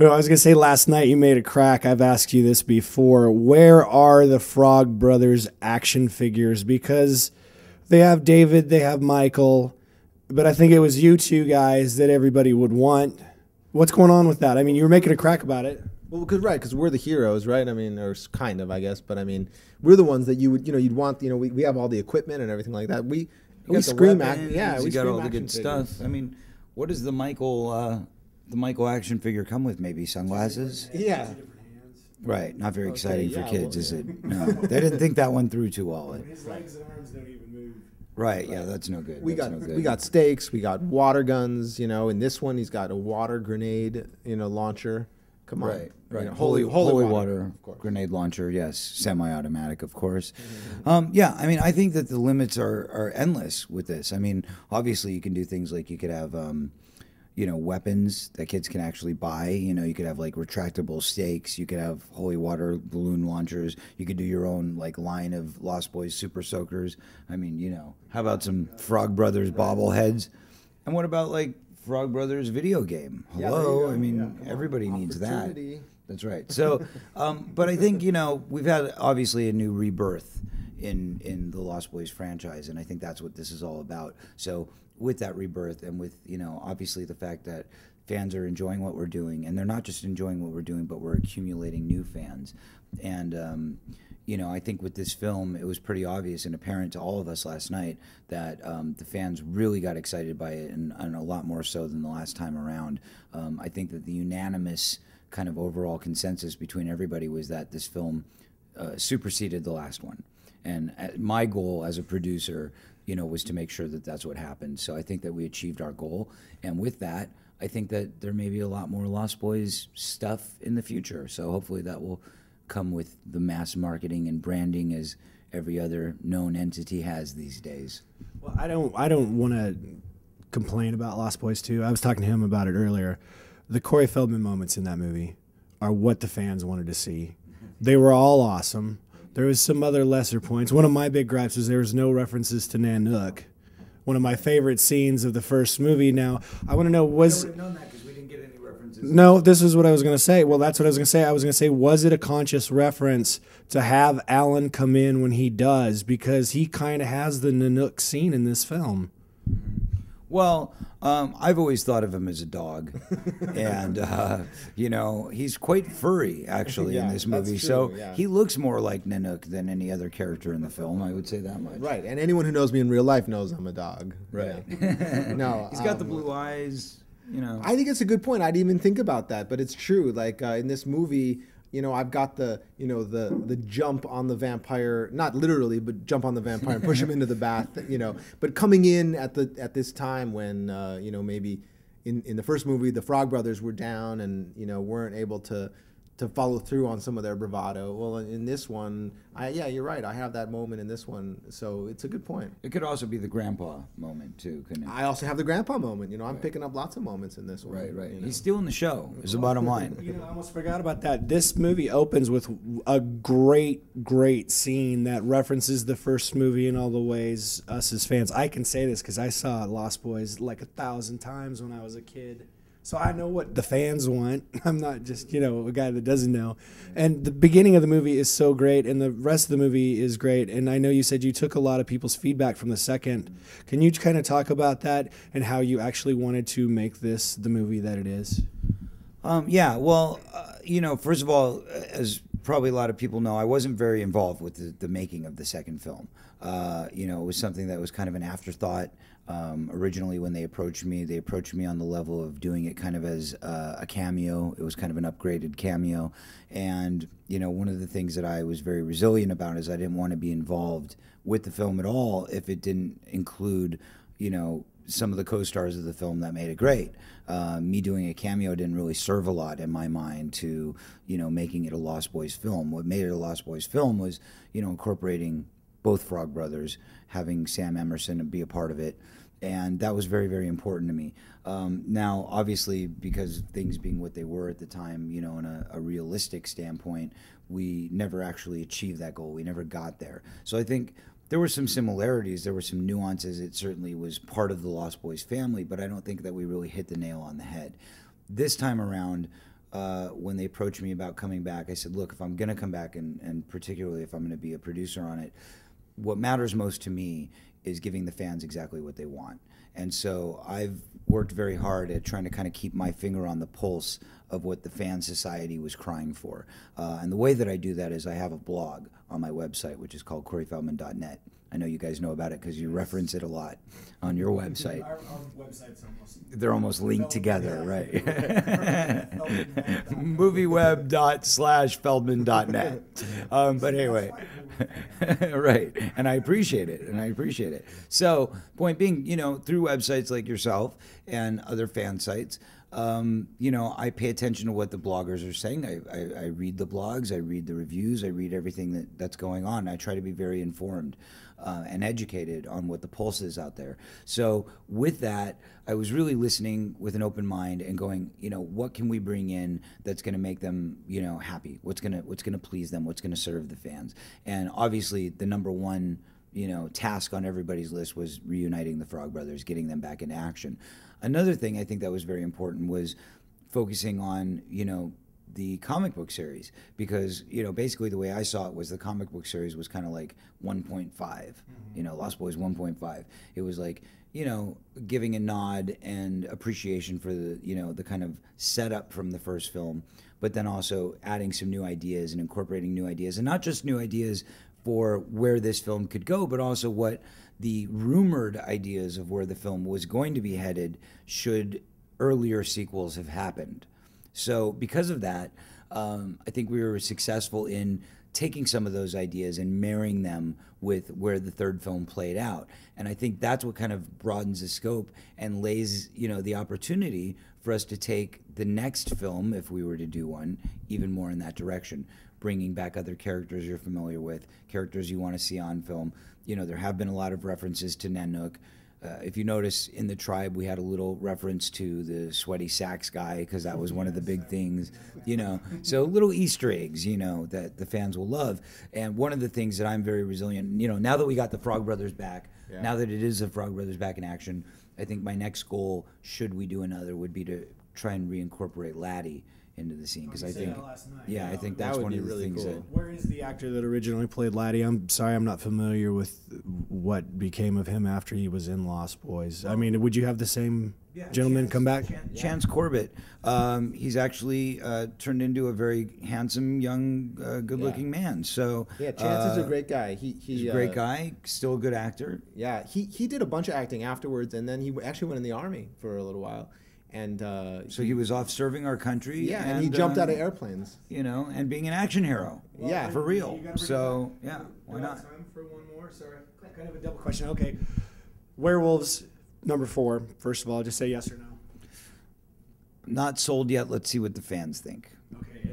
Well, I was going to say last night you made a crack. I've asked you this before. Where are the Frog Brothers action figures? Because they have David, they have Michael, but I think it was you two guys that everybody would want. What's going on with that? I mean, you were making a crack about it. Well, because we're the heroes, right? I mean, or kind of, I guess. But I mean, we're the ones that you'd want. We have all the equipment and everything like that. We scream action. Yeah, we got all the good stuff. I mean, what does the Michael action figure come with? Maybe sunglasses? Yeah. Right. Not very exciting for kids, is it? No. They didn't think that one through too well. His legs and arms don't even move. Right. Yeah, that's no good. We got stakes. We got water guns. In this one, he's got a water grenade, launcher. Come on. Right. Holy water grenade launcher. Yes. Semi-automatic, of course. Yeah. I mean, I think that the limits are endless with this. I mean, obviously, you can do things like you could have, weapons that kids can actually buy. You could have like retractable stakes. You could have holy water balloon launchers. You could do your own like line of Lost Boys Super Soakers. I mean, how about some Frog Brothers bobbleheads? And what about like Frog Brothers video game? Hello, I mean, everybody needs that. That's right. So, but I think we've had obviously a new rebirth in the Lost Boys franchise, and I think that's what this is all about. So, with that rebirth, and with obviously the fact that fans are enjoying what we're doing, and they're not just enjoying what we're doing, but we're accumulating new fans, and I think with this film, it was pretty obvious and apparent to all of us last night that the fans really got excited by it, and a lot more so than the last time around. I think that the unanimous kind of overall consensus between everybody was that this film superseded the last one. And my goal as a producer, was to make sure that that's what happened. So I think that we achieved our goal. And with that, I think that there may be a lot more Lost Boys stuff in the future. So hopefully that will come with the mass marketing and branding as every other known entity has these days. Well, I don't want to complain about Lost Boys 2. I was talking to him about it earlier. The Corey Feldman moments in that movie are what the fans wanted to see. They were all awesome. There was some other lesser points. One of my big gripes was there was no references to Nanook. One of my favorite scenes of the first movie. Now, I want to know, was... I would have known that because we didn't get any references. No, this is what I was going to say. Well, that's what I was going to say. I was going to say, was it a conscious reference to have Alan come in when he does? Because he kind of has the Nanook scene in this film. Well, I've always thought of him as a dog, and he's quite furry actually in this movie. So he looks more like Nanook than any other character in the film. I would say that much. Right, and anyone who knows me in real life knows I'm a dog. Right. Yeah. No, he's got the blue eyes. I think it's a good point. I didn't even think about that, but it's true. Like in this movie, I've got the jump on the vampire, not literally, but jump on the vampire and push him into the bath, But coming in at this time when, maybe in the first movie, the Frog Brothers were down and, weren't able to follow through on some of their bravado. Well, in this one, you're right. I have that moment in this one, so it's a good point. It could also be the grandpa moment too, couldn't it? I also have the grandpa moment. I'm picking up lots of moments in this one. Right. He's stealing the show. Is the bottom line. I almost forgot about that. This movie opens with a great scene that references the first movie in all the ways us as fans. I can say this because I saw Lost Boys like 1,000 times when I was a kid. So I know what the fans want. I'm not just, a guy that doesn't know. And the beginning of the movie is so great, and the rest of the movie is great. And I know you said you took a lot of people's feedback from the second. Can you kind of talk about that and how you actually wanted to make this the movie that it is? First of all, as probably a lot of people know, I wasn't very involved with the making of the second film. It was something that was kind of an afterthought. Originally, when they approached me on the level of doing it kind of as a cameo. It was kind of an upgraded cameo. And, one of the things that I was very resilient about is I didn't want to be involved with the film at all if it didn't include, some of the co-stars of the film that made it great. Me doing a cameo didn't really serve a lot in my mind to, making it a Lost Boys film. What made it a Lost Boys film was, incorporating both Frog Brothers, having Sam Emerson be a part of it. And that was very, very important to me. Now, obviously, because of things being what they were at the time, in a realistic standpoint, we never actually achieved that goal. We never got there. So I think there were some similarities. There were some nuances. It certainly was part of the Lost Boys family, but I don't think that we really hit the nail on the head. This time around, when they approached me about coming back, I said, look, if I'm going to come back, and particularly if I'm going to be a producer on it, what matters most to me is giving the fans exactly what they want. And so I've worked very hard at trying to kind of keep my finger on the pulse of what the fan society was crying for. And the way that I do that is I have a blog on my website, which is called CoreyFeldman.net. I know you guys know about it because you reference it a lot on your website. Our website's They're almost linked together, right? MovieWeb./Feldman.net. But anyway, right. And I appreciate it. So, point being, through websites like yourself and other fan sites, I pay attention to what the bloggers are saying. I read the blogs, I read the reviews, I read everything that's going on. I try to be very informed and educated on what the pulse is out there. So with that, I was really listening with an open mind and going, what can we bring in that's going to make them, happy? What's going to please them? What's going to serve the fans? And obviously, the number one task on everybody's list was reuniting the Frog Brothers, getting them back into action. Another thing I think that was very important was focusing on, the comic book series, because, basically the way I saw it was the comic book series was kind of like 1.5, Lost Boys 1.5. It was like, giving a nod and appreciation for the, the kind of setup from the first film, but then also adding some new ideas and incorporating new ideas, and not just new ideas for where this film could go, but also what the rumored ideas of where the film was going to be headed should earlier sequels have happened. So because of that, I think we were successful in taking some of those ideas and marrying them with where the third film played out. And I think that's what kind of broadens the scope and lays, the opportunity for us to take the next film, if we were to do one, even more in that direction, bringing back other characters you're familiar with, characters you want to see on film. There have been a lot of references to Nanook. If you notice, in The Tribe, we had a little reference to the sweaty sax guy, because that was one of the big things, So little Easter eggs, that the fans will love. And one of the things that I'm very resilient, now that we got the Frog Brothers back, now that it is the Frog Brothers back in action, I think my next goal, should we do another, would be to try and reincorporate Laddie into the scene, because I think, I think that's one of the really things. Cool. Where is the actor that originally played Laddie? I'm sorry, I'm not familiar with what became of him after he was in Lost Boys. I mean, would you have the same gentleman come back? Chance Corbett. He's actually turned into a very handsome, young, good-looking man. So Chance is a great guy. He's a great guy, still a good actor. Yeah, he did a bunch of acting afterwards, and then he actually went in the Army for a little while. And so he was off serving our country. Yeah, and he jumped out of airplanes. And being an action hero. Yeah, for real. So why not? Time for one more. Sorry, kind of a double question. Okay, Werewolves #4. First of all, just say yes or no. Not sold yet. Let's see what the fans think. Okay.